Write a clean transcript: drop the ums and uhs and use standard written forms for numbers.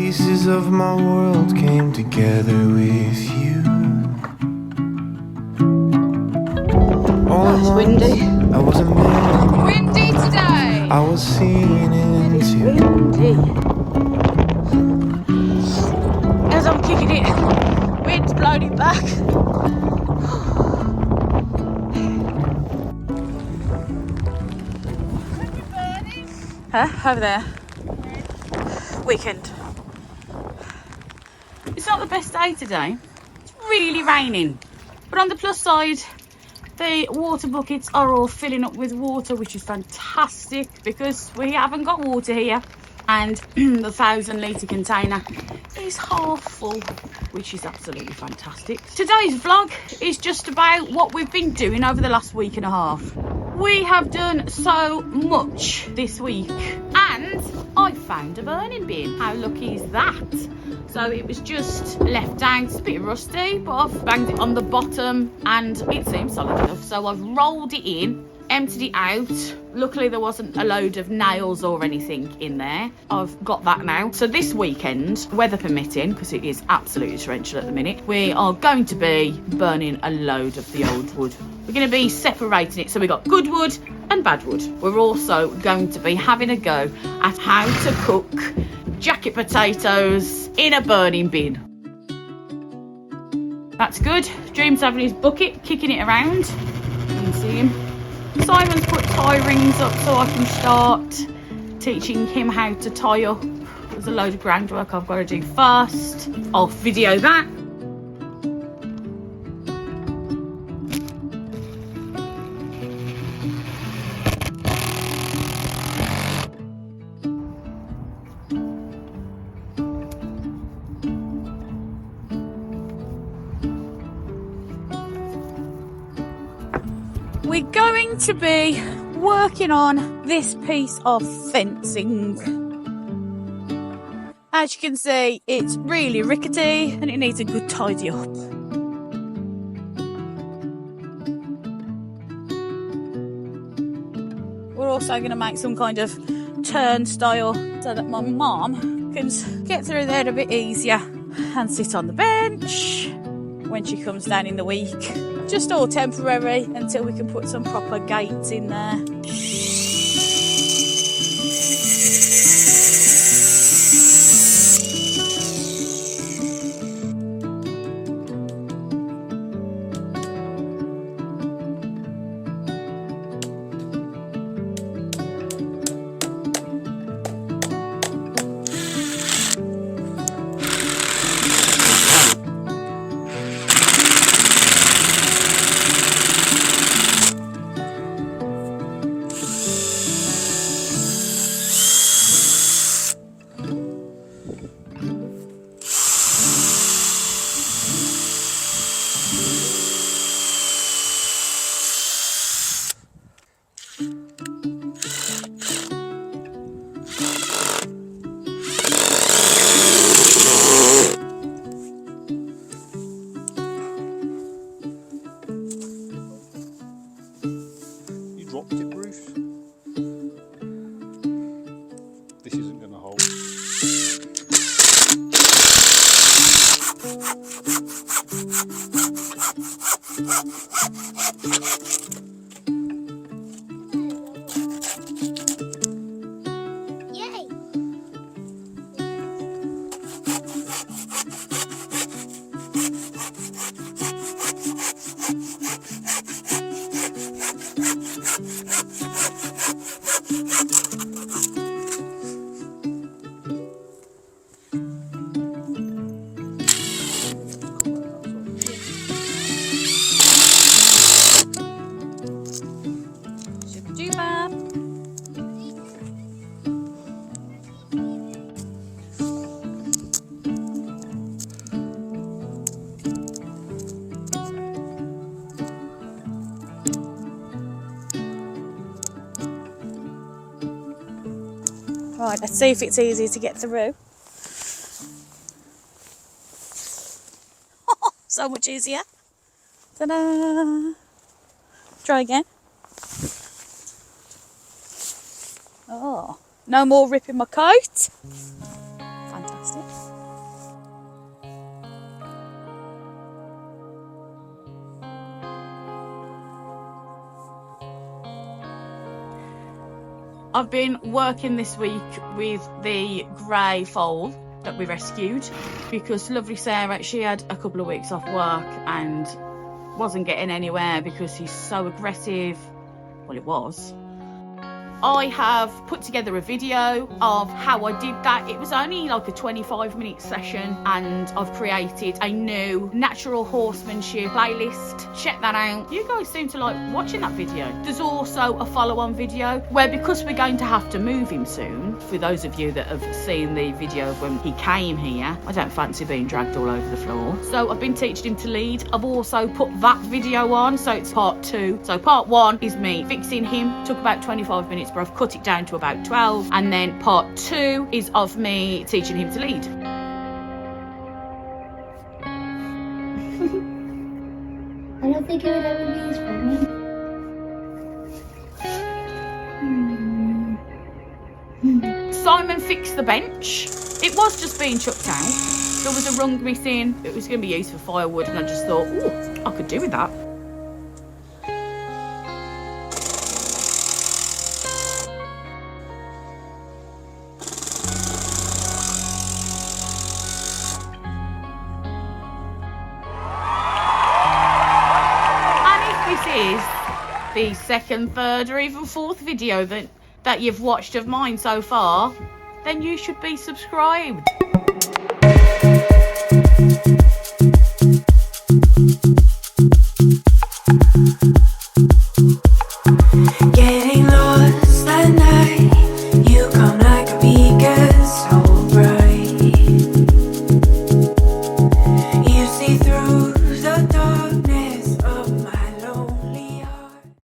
Pieces of my world came together with you. Oh, it's windy. I was a man. Windy today. I was seeing into. Windy. As I'm kicking it, wind's blowing it back. Huh? Over there. Weekend. It's not the best day today. It's really raining. But on the plus side, the water buckets are all filling up with water, which is fantastic because we haven't got water here. And the 1,000 litre container is half full, which is absolutely fantastic. Today's vlog is just about what we've been doing over the last week and a half. We have done so much this week, and I found a burning bin. How lucky is that? So it was just left down. It's a bit rusty, but I've banged it on the bottom and it seems solid enough. So I've rolled it in, emptied it out. Luckily there wasn't a load of nails or anything in there. I've got that now. So this weekend, weather permitting, because it is absolutely torrential at the minute, we are going to be burning a load of the old wood. We're going to be separating it. So we've got good wood and bad wood. We're also going to be having a go at how to cook jacket potatoes in a burning bin. That's good. Dream's having his bucket, kicking it around. You can see him. Simon's put tie rings up so I can start teaching him how to tie up. There's a load of groundwork I've got to do first. I'll video that. We're going to be working on this piece of fencing. As you can see, it's really rickety and it needs a good tidy up. We're also going to make some kind of turnstile so that my mum can get through there a bit easier and sit on the bench when she comes down in the week. Just all temporary until we can put some proper gates in there. This isn't going to hold. Yay! Right, let's see if it's easy to get through. So much easier. Ta-da! Try again. Oh, no more ripping my coat. Fantastic. I've been working this week with the grey foal that we rescued because lovely Sarah, she had a couple of weeks off work and wasn't getting anywhere because he's so aggressive. Well, it was. I have put together a video of how I did that. It was only like a 25-minute session, and I've created a new natural horsemanship playlist. Check that out. You guys seem to like watching that video. There's also a follow-on video where, because we're going to have to move him soon, for those of you that have seen the video of when he came here, I don't fancy being dragged all over the floor. So I've been teaching him to lead. I've also put that video on, so it's part 2. So part 1 is me fixing him, took about 25 minutes, but I've cut it down to about 12, and then part 2 is of me teaching him to lead. I don't think it would ever be as funny. Simon fixed the bench. It was just being chucked out. There was a rung missing. It was going to be used for firewood, and I just thought, oh, I could do with that. Is the second, third, or even fourth video that you've watched of mine so far, then you should be subscribed.